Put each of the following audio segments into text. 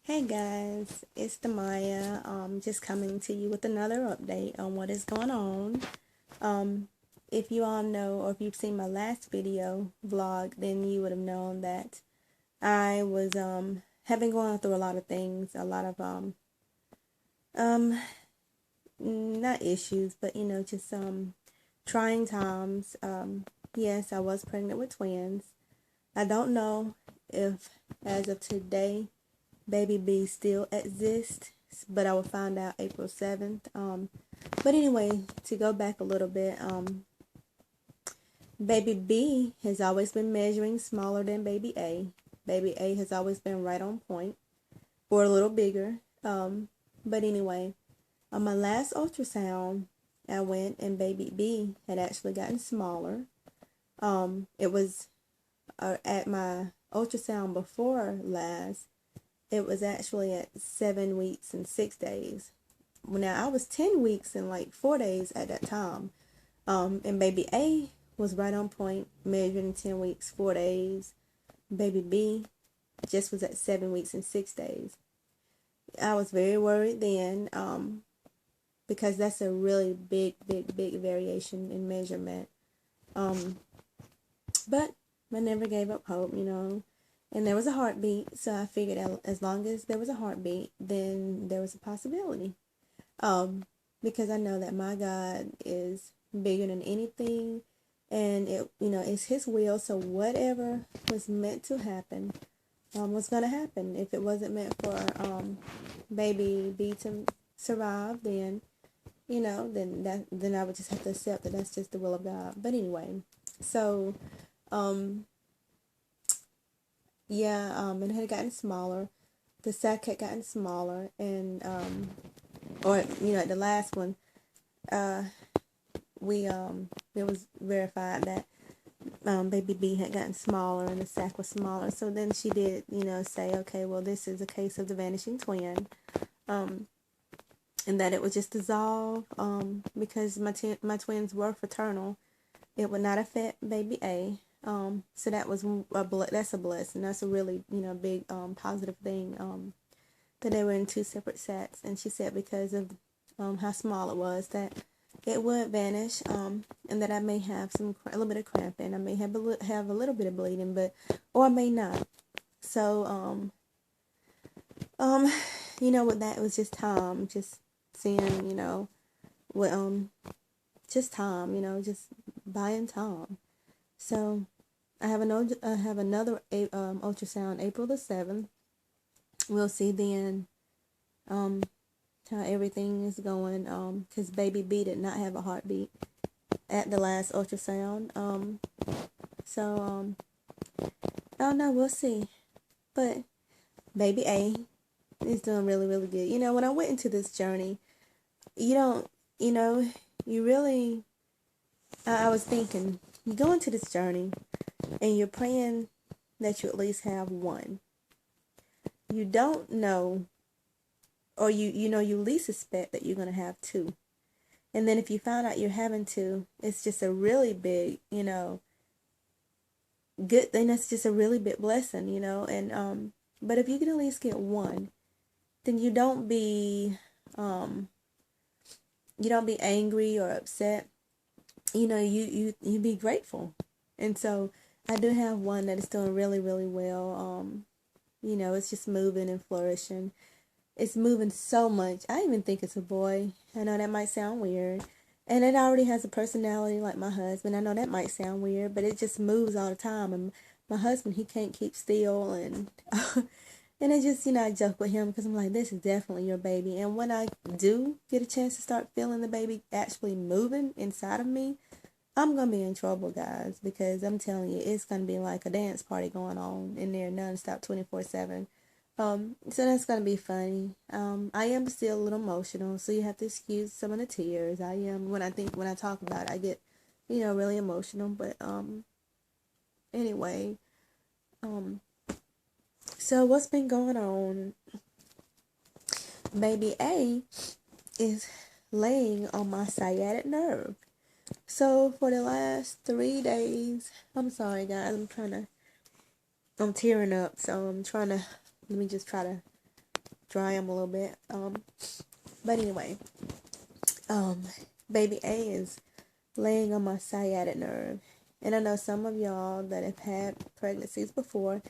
Hey guys, it's Maya. Just coming to you with another update on what is going on. Um, if you all know, or if you've seen my last video vlog, then you would have known that I was have been going through a lot of things, a lot of um not issues, but just trying times. Yes, I was pregnant with twins. I don't know if as of today Baby B still exists, but I will find out April 7th. But anyway, to go back a little bit, Baby B has always been measuring smaller than Baby A. Baby A has always been right on point, or a little bigger. But anyway, on my last ultrasound, I went and Baby B had actually gotten smaller. It was at my ultrasound before last. It was actually at 7 weeks and 6 days. Now I was 10 weeks and like 4 days at that time. And baby A was right on point, measuring 10 weeks, 4 days. Baby B just was at 7 weeks and 6 days. I was very worried then, because that's a really big variation in measurement. But I never gave up hope. And there was a heartbeat, so I figured as long as there was a heartbeat, then there was a possibility. Because I know that my God is bigger than anything, and it's His will. So whatever was meant to happen, was gonna happen. If it wasn't meant for baby B to survive, then I would just have to accept that that's just the will of God. But anyway, so it had gotten smaller. The sac had gotten smaller, and at the last one, we it was verified that baby B had gotten smaller and the sac was smaller. So then she did, say, okay, well, this is a case of the vanishing twin, and that it would just dissolve, because my twins were fraternal. It would not affect baby A. So that was that's a blessing. That's a really big positive thing. That they were in two separate sets, and she said because of how small it was, that it would vanish, and that I may have a little bit of cramping. I may have a little bit of bleeding, or I may not. So with that, it was just time, just seeing, what just time, just buying time. So I have another ultrasound April the 7th. We'll see then how everything is going, because baby B did not have a heartbeat at the last ultrasound. So I don't know, we'll see. But baby A is doing really, really good. When I went into this journey, you really, I was thinking, you go into this journey and you're praying that you at least have one. You don't know, or you least suspect that you're going to have two. And then if you find out you're having two, it's just a really big, good thing. That's just a really big blessing, and but if you can at least get one, then you don't be angry or upset. You be grateful. And so I do have one that is doing really, really well. It's just moving and flourishing. It's moving so much. I even think it's a boy. I know that might sound weird. And it already has a personality like my husband. I know that might sound weird, but it just moves all the time. And my husband, he can't keep still. And and it just, I joke with him because I'm like, this is definitely your baby. And when I do get a chance to start feeling the baby actually moving inside of me, I'm going to be in trouble, guys, because I'm telling you, it's going to be like a dance party going on in there nonstop 24/7. So that's going to be funny. I am still a little emotional, so you have to excuse some of the tears. I am, when I talk about it, I get, really emotional. But, anyway, so what's been going on? Baby A is laying on my sciatic nerve. So for the last 3 days, I'm sorry guys, I'm tearing up, so let me just try to dry them a little bit. But anyway, baby A is laying on my sciatic nerve. And I know some of y'all that have had pregnancies before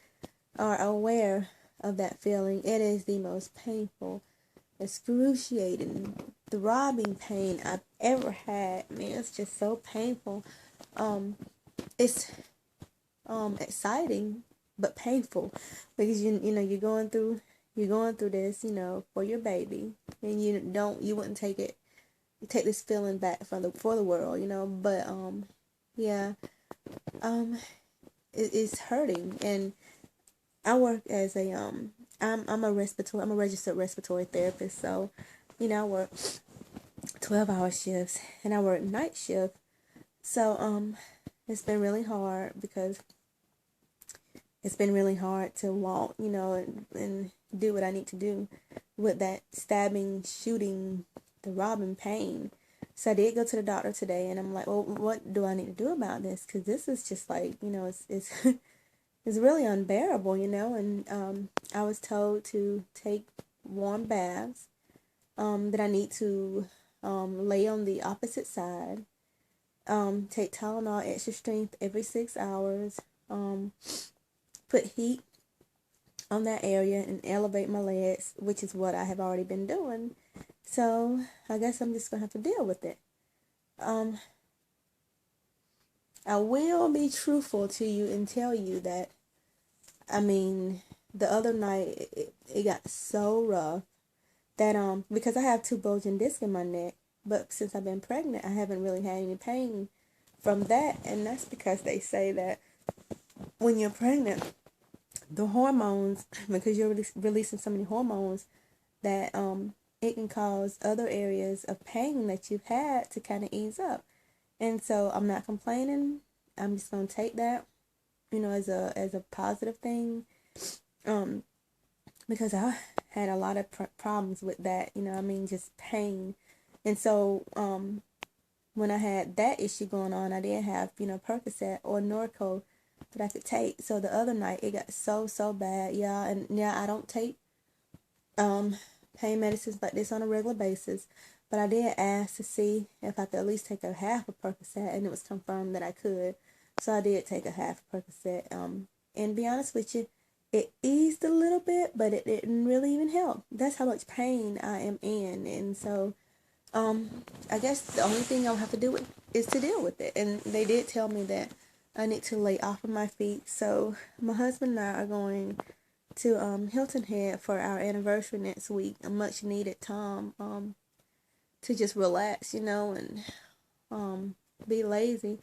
are aware of that feeling. It is the most painful, excruciating, throbbing pain I've ever had. Man, it's just so painful. It's exciting but painful, because you know you're going through this, for your baby, and you wouldn't take this feeling back for the world, but yeah, it's hurting. And I work as I'm a registered respiratory therapist, so I work 12-hour shifts, and I work night shift. So it's been really hard, because it's been really hard to walk, and do what I need to do with that stabbing, shooting, the robbing pain. So I did go to the doctor today, and I'm like, well, what do I need to do about this? Because this is just like, it's it's really unbearable, And I was told to take warm baths, that I need to lay on the opposite side, take Tylenol extra strength every 6 hours, put heat on that area and elevate my legs, which is what I have already been doing. So I guess I'm just gonna have to deal with it. I will be truthful to you and tell you that, the other night it got so rough that because I have 2 bulging discs in my neck, but since I've been pregnant, I haven't really had any pain from that, and that's because they say that when you're pregnant, the hormones, because you're releasing so many hormones, that it can cause other areas of pain that you've had to kind of ease up. And so I'm not complaining. I'm just gonna take that, as a positive thing, because I had a lot of problems with that. Just pain. And so when I had that issue going on, I didn't have Percocet or Norco that I could take. So the other night it got so bad, yeah. And yeah, I don't take pain medicines like this on a regular basis, but I did ask to see if I could at least take a half of Percocet, and it was confirmed that I could. So I did take a half of Percocet. And be honest with you, it eased a little bit, but it didn't really even help. That's how much pain I am in. And so I guess the only thing I'll have to do is to deal with it. And they did tell me that I need to lay off of my feet. So my husband and I are going to Hilton Head for our anniversary next week. A much needed time to just relax, and be lazy.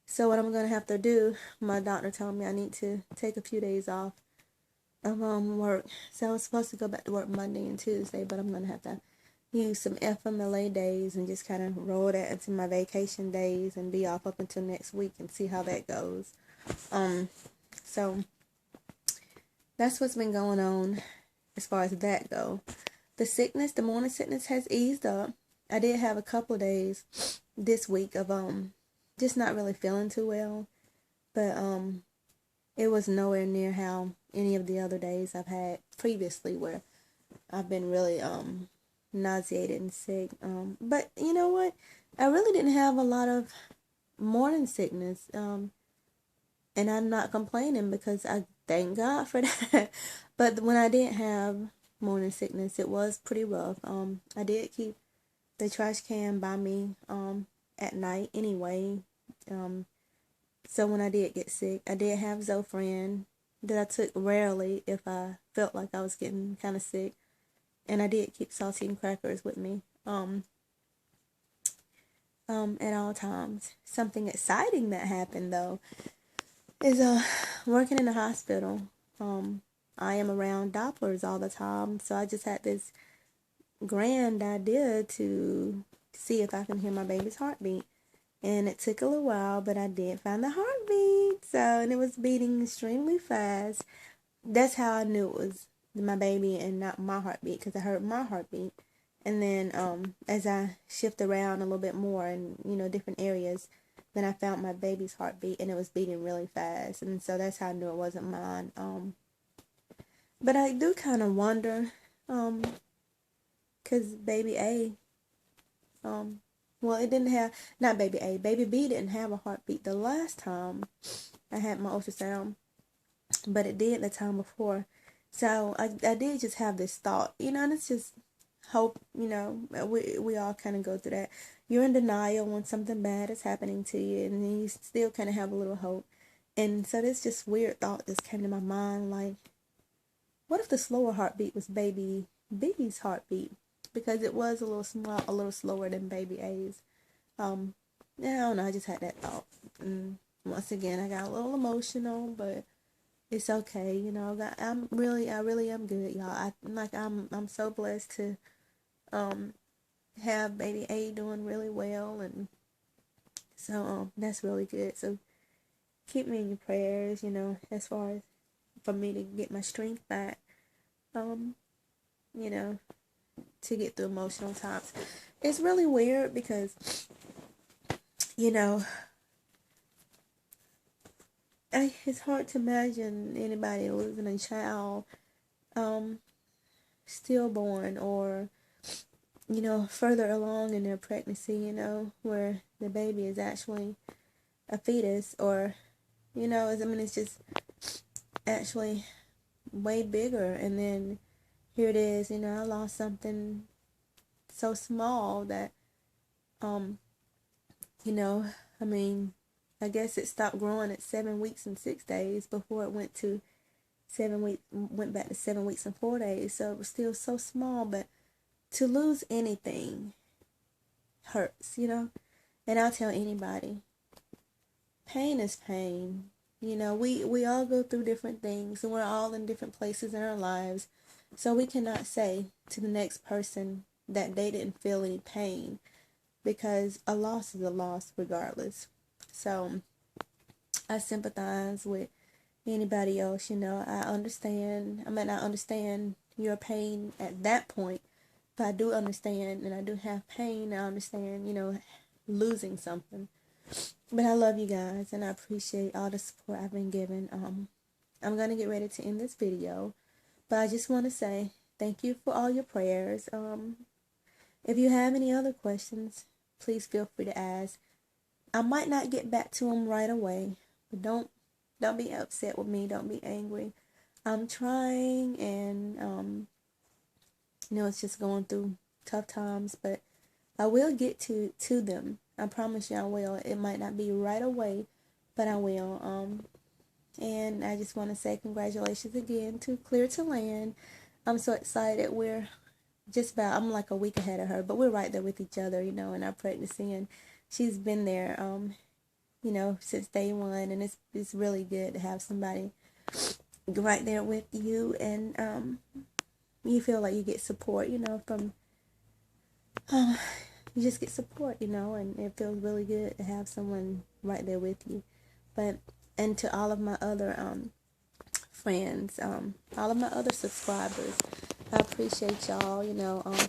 So what I'm gonna have to do, my doctor told me I need to take a few days off of work. So I was supposed to go back to work Monday and Tuesday, but I'm gonna have to use some FMLA days and just kind of roll that into my vacation days and be off up until next week and see how that goes. So that's what's been going on as far as that go. The morning sickness has eased up. I did have a couple of days this week of just not really feeling too well, but it was nowhere near how any of the other days I've had previously, where I've been really nauseated and sick. But you know what? I really didn't have a lot of morning sickness. And I'm not complaining, because I thank God for that. But when I didn't have morning sickness, it was pretty rough. I did keep the trash can by me at night anyway. So when I did get sick, I did have Zofran that I took rarely if I felt like I was getting kind of sick. And I did keep saltine crackers with me at all times. Something exciting that happened, though, is working in the hospital. I am around Dopplers all the time, so I just had this grand idea to see if I can hear my baby's heartbeat. And it took a little while, but I did find the heartbeat. And it was beating extremely fast. That's how I knew it was my baby and not my heartbeat, because I heard my heartbeat. And then as I shift around a little bit more in, different areas, then I found my baby's heartbeat, and it was beating really fast. And so that's how I knew it wasn't mine. But I do kind of wonder Cause baby A, well, it didn't have, not baby A, baby B didn't have a heartbeat the last time I had my ultrasound, but it did the time before. So I did just have this thought, and it's just hope, we all kind of go through that. You're in denial when something bad is happening to you, and then you still kind of have a little hope. And so this just weird thought just came to my mind, like, what if the slower heartbeat was baby B's heartbeat? Because it was a little small, a little slower than baby A's. Yeah, I don't know, I just had that thought. And once again, I got a little emotional, but it's okay, I really am good, y'all. I'm so blessed to have baby A doing really well, and so that's really good. So keep me in your prayers, as far as for me to get my strength back, um, you know, to get through emotional times. It's really weird because, you know, it's hard to imagine anybody losing a child, stillborn, or further along in their pregnancy, where the baby is actually a fetus, or, it's just actually way bigger. And then here it is, I lost something so small that, I mean, I guess it stopped growing at 7 weeks and 6 days before it went back to 7 weeks and 4 days. So it was still so small, but to lose anything hurts, And I'll tell anybody, pain is pain. We all go through different things, and we're all in different places in our lives. So we cannot say to the next person that they didn't feel any pain, because a loss is a loss regardless. So I sympathize with anybody else, I understand. I may not understand your pain at that point, but I do understand, and I do have pain. I understand, losing something. But I love you guys, and I appreciate all the support I've been given. I'm going to get ready to end this video, but I just want to say thank you for all your prayers. If you have any other questions, please feel free to ask. I might not get back to them right away, but don't be upset with me. Don't be angry. I'm trying, and it's just going through tough times, but I will get to them. I promise you I will. It might not be right away, but I will. And I just want to say congratulations again to Clear to Land. I'm so excited. I'm like a week ahead of her, but we're right there with each other, in our pregnancy, and she's been there, since day one, and it's really good to have somebody right there with you, and you feel like you get support, from you just get support, and it feels really good to have someone right there with you. And to all of my other friends, all of my other subscribers, I appreciate y'all.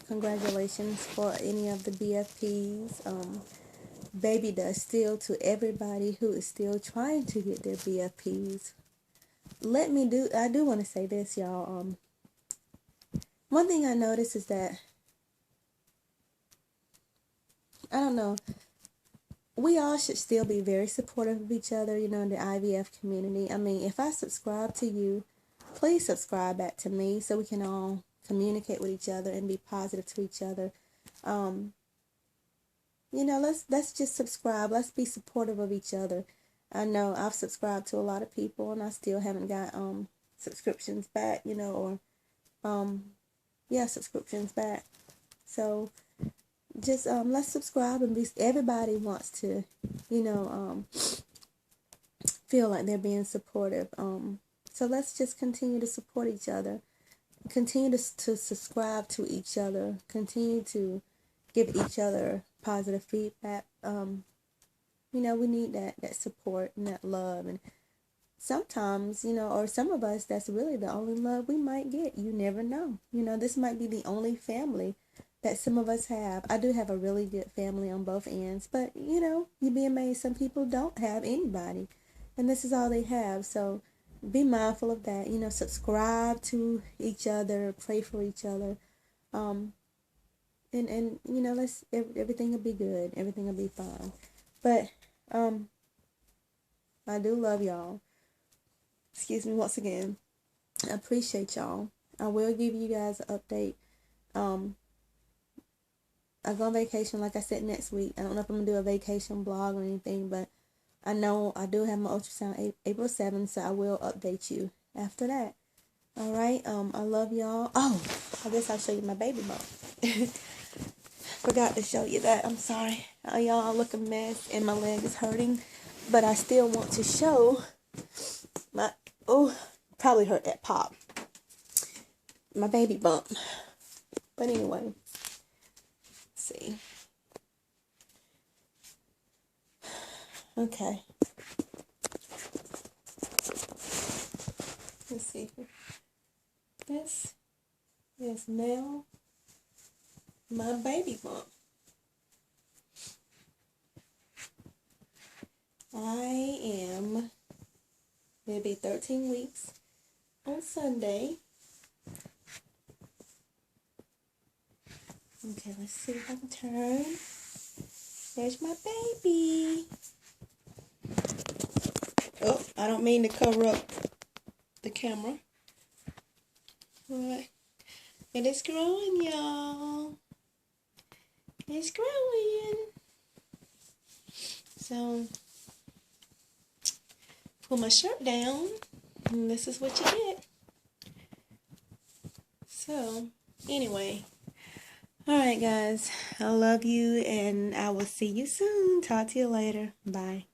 Congratulations for any of the BFPs. Baby does still to everybody who is still trying to get their BFPs. I do want to say this, y'all. One thing I noticed is that, I don't know, we all should still be very supportive of each other, in the IVF community. I mean, if I subscribe to you, please subscribe back to me so we can all communicate with each other and be positive to each other. Let's just subscribe. Let's be supportive of each other. I know I've subscribed to a lot of people, and I still haven't got subscriptions back, or subscriptions back. So just let's subscribe, and everybody wants to, feel like they're being supportive. So let's just continue to support each other. Continue to subscribe to each other. Continue to give each other positive feedback. We need that support and that love. And sometimes, or some of us, that's really the only love we might get. You never know. This might be the only family that some of us have. I do have a really good family on both ends, but you'd be amazed. Some people don't have anybody, and this is all they have. So be mindful of that. Subscribe to each other, pray for each other. Um, and everything will be good. Everything will be fine. But I do love y'all. Excuse me once again. I appreciate y'all. I will give you guys an update. I go on vacation, like I said, next week. I don't know if I'm going to do a vacation blog or anything, but I know I do have my ultrasound April 7th, so I will update you after that. All right. I love y'all. Oh, I guess I'll show you my baby bump. Forgot to show you that. I'm sorry. Y'all look a mess and my leg is hurting, but I still want to show my, probably hurt that pop. My baby bump. But anyway, let's see. Okay. Let's see. This is now my baby bump. It'll be 13 weeks on Sunday. Okay, let's see if I can turn. There's my baby. Oh, I don't mean to cover up the camera. But it is growing, y'all. It's growing. So, pull my shirt down, and this is what you get. So, anyway. Alright, guys. I love you, and I will see you soon. Talk to you later. Bye.